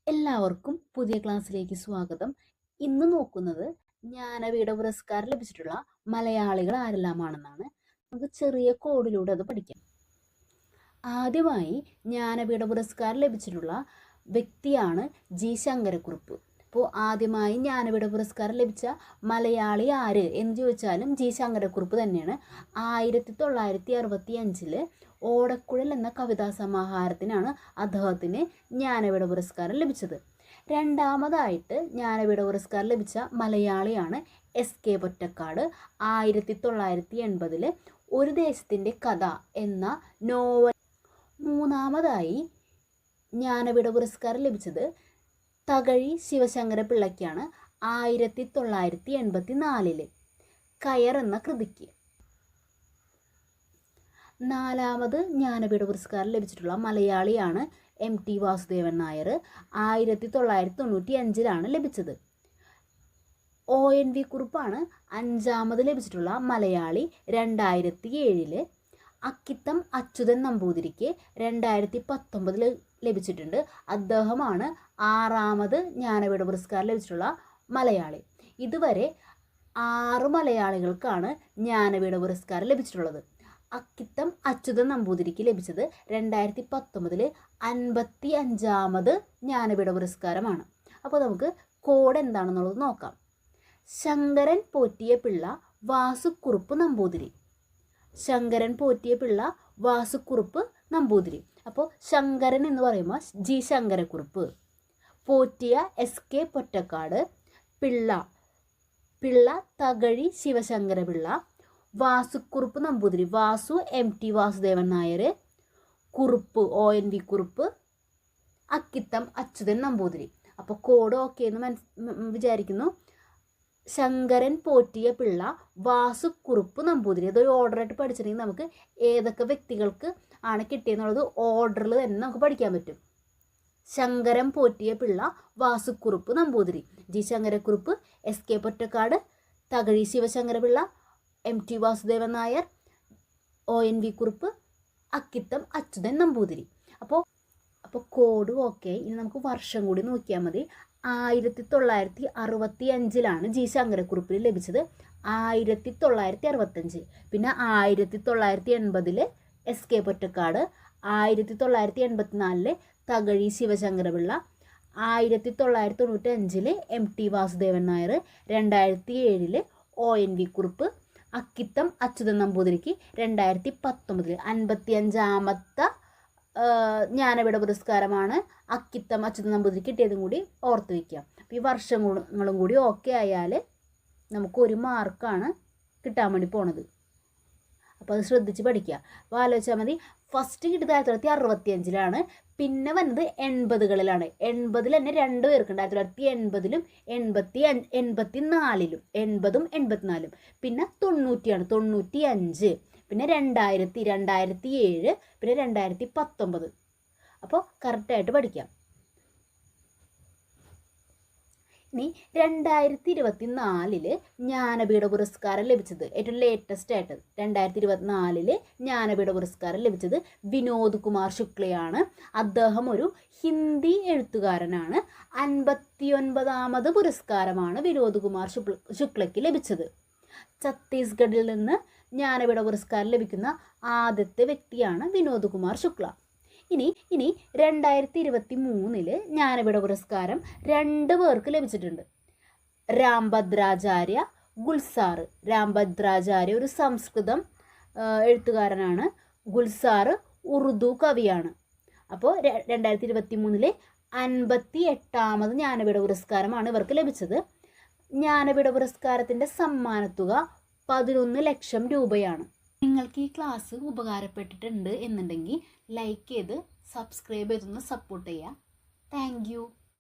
എല്ലാവർക്കും പുതിയ ക്ലാസ്സിലേക്ക് സ്വാഗതം. ഇന്ന് നോക്കുന്നത് ജ്ഞാനപീഠ പുരസ്കാരം ലഭിച്ചിട്ടുള്ള മലയാളികൾ ആരെല്ലാമാണെന്നാണ്. നമുക്ക് ചെറിയ കോഡിലൂടെ അത് പഠിക്കാം. ആദ്യമായി ജ്ഞാനപീഠ പുരസ്കാരം ലഭിച്ചിട്ടുള്ള വ്യക്തിയാണ് ജി ശങ്കരക്കുറുപ്പ്. അപ്പോൾ ആദ്യമായി ജ്ഞാനപീഠ പുരസ്കാരം ലഭിച്ച മലയാളി ആര് എന്ന് ചോദിച്ചാലും ജി ശങ്കരക്കുറുപ്പ് തന്നെയാണ്. 1965 ഓടക്കുഴൽ എന്ന കവിതാ സമാഹാരത്തിനാണ് അദ്ദേഹത്തിന് ജ്ഞാനപീഠ പുരസ്കാരം ലഭിച്ചത്. രണ്ടാമതായിട്ട് ജ്ഞാനപീഠ പുരസ്കാരം ലഭിച്ച മലയാളിയാണ് എസ് കെ പൊറ്റക്കാട്. 1980 ഒരു ദേശത്തിൻ്റെ കഥ എന്ന നോവൽ. മൂന്നാമതായി ജ്ഞാനപീഠ പുരസ്കാരം ലഭിച്ചത് തകഴി ശിവശങ്കര പിള്ളയ്ക്കാണ്. 1984 കയർ എന്ന കൃതിക്ക്. നാലാമത് ജ്ഞാനപീഠ പുരസ്കാരം ലഭിച്ചിട്ടുള്ള മലയാളിയാണ് MT വാസുദേവൻ നായർ. 1995 ലഭിച്ചത്. ONV കുറുപ്പാണ് അഞ്ചാമത് ലഭിച്ചിട്ടുള്ള മലയാളി. 2007 അക്കിത്തം അച്യുതൻ നമ്പൂതിരിക്ക് 2019 ലഭിച്ചിട്ടുണ്ട്. അദ്ദേഹമാണ് ആറാമത് ജ്ഞാനപീഠ പുരസ്കാരം ലഭിച്ചിട്ടുള്ള മലയാളി. ഇതുവരെ 6 മലയാളികൾക്കാണ് ജ്ഞാനപീഠ പുരസ്കാരം ലഭിച്ചിട്ടുള്ളത്. അക്കിത്തം അച്യുതൻ നമ്പൂതിരിക്ക് ലഭിച്ചത് 2019 55ാമത് ജ്ഞാനപീഠ പുരസ്കാരമാണ്. അപ്പോൾ നമുക്ക് കോഡ് എന്താണെന്നുള്ളത് നോക്കാം. ശങ്കരൻ പോറ്റിയ പിള്ള വാസുക്കുറുപ്പ് നമ്പൂതിരി. ശങ്കരൻ പോറ്റിയ പിള്ള വാസുക്കുറുപ്പ് നമ്പൂതിരി. അപ്പോൾ ശങ്കരൻ എന്ന് പറയുമ്പോൾ ജി ശങ്കരക്കുറുപ്പ്, പോറ്റിയ SK Pottekkatt, Pillai Thakazhi Sivasankara Pillai, Vasukkurup Namboothiri Vasu MT Vasudevan Nair, Kurup ONV Kurup, Akkitham Achuthan Namboothiri. അപ്പോൾ കോഡ് ഓക്കെ എന്ന് വിചാരിക്കുന്നു. ശങ്കരൻ പോറ്റിയ പിള്ള വാസുക്കുറുപ്പ് നമ്പൂതിരി. അതൊരു ഓർഡറായിട്ട് പഠിച്ചിട്ടുണ്ടെങ്കിൽ നമുക്ക് ഏതൊക്കെ വ്യക്തികൾക്ക് ആണ് കിട്ടിയെന്നുള്ളത് ഓർഡറിൽ തന്നെ നമുക്ക് പഠിക്കാൻ പറ്റും. ശങ്കരൻ പോറ്റിയ Pillai Vasukkurup Namboothiri, G Sankarakurup, SK Pottekkatt, Thakazhi Sivasankara Pillai, MT Vasudevan Nair, ONV Kurup, Akkitham Achuthan Namboothiri. അപ്പോൾ കോഡ് ഓക്കെ. ഇനി നമുക്ക് വർഷം കൂടി നോക്കിയാൽ മതി. 1965 ജി ശങ്കരക്കുറുപ്പിന് ലഭിച്ചത്. 1965. പിന്നെ 1980 SK Pottekkatt, 1984 Thakazhi Sivasankara Pillai, 1995 MT Vasudevan Nair, 2007 ONV Kurup, Akkitham Achuthan നമ്പൂതിരിക്ക് 2019 55ാമത്തെ Jnanpith പുരസ്കാരമാണ് Akkitham Achuthan നമ്പൂതിരിക്ക് കിട്ടിയതും കൂടി ഓർത്ത് വയ്ക്കുക. അപ്പോൾ ഈ വർഷങ്ങളും കൂടി ഓക്കെ ആയാൽ നമുക്ക് 1 മാർക്കാണ് കിട്ടാൻ വേണ്ടി പോണത്. അപ്പോൾ അത് ശ്രദ്ധിച്ച് പഠിക്കുക. അപ്പോൾ ആലോചിച്ചാൽ മതി. ഫസ്റ്റ് കിട്ടിയത് 1965 പിന്നെ വന്നത് 80കളിലാണ്. 80 തന്നെ 2 പേർക്കുണ്ട്. 1980 84 80 84. പിന്നെ 90 95. പിന്നെ 2000 2007 പിന്നെ 2019. അപ്പോൾ കറക്റ്റായിട്ട് പഠിക്കാം. ഇനി 2024 ജ്ഞാനപീഠ പുരസ്കാരം ലഭിച്ചത് ഏറ്റവും ലേറ്റസ്റ്റ് ആയിട്ട് 2024 ജ്ഞാനപീഠ പുരസ്കാരം ലഭിച്ചത് വിനോദ് കുമാർ ശുക്ലയാണ്. അദ്ദേഹം ഒരു ഹിന്ദി എഴുത്തുകാരനാണ്. 59ാമത് പുരസ്കാരമാണ് വിനോദ് കുമാർ ശുക്ലയ്ക്ക് ലഭിച്ചത്. ഛത്തീസ്ഗഡിൽ നിന്ന് ജ്ഞാനപീഠ പുരസ്കാരം ലഭിക്കുന്ന ആദ്യത്തെ വ്യക്തിയാണ് വിനോദ് കുമാർ ശുക്ല. ഇനി 2023 ജ്ഞാനപീഠ പുരസ്കാരം 2 പേർക്ക് ലഭിച്ചിട്ടുണ്ട്. രാംഭദ്രാചാര്യ, ഗുൽസാർ. രാംഭദ്രാചാര്യ ഒരു സംസ്കൃതം എഴുത്തുകാരനാണ്. ഗുൽസാർ ഉറുദു കവിയാണ്. അപ്പോൾ 2023 58ാമത് ജ്ഞാനപീഠ പുരസ്കാരമാണ് ഇവർക്ക് ലഭിച്ചത്. ജ്ഞാനപീഠ പുരസ്കാരത്തിൻ്റെ സമ്മാനത്തുക 11 ലക്ഷം രൂപയാണ്. നിങ്ങൾക്ക് ഈ ക്ലാസ് ഉപകാരപ്പെട്ടിട്ടുണ്ട് എന്നുണ്ടെങ്കിൽ ലൈക്ക് ചെയ്ത് സബ്സ്ക്രൈബ് ചെയ്തൊന്ന് സപ്പോർട്ട് ചെയ്യുക. Thank you.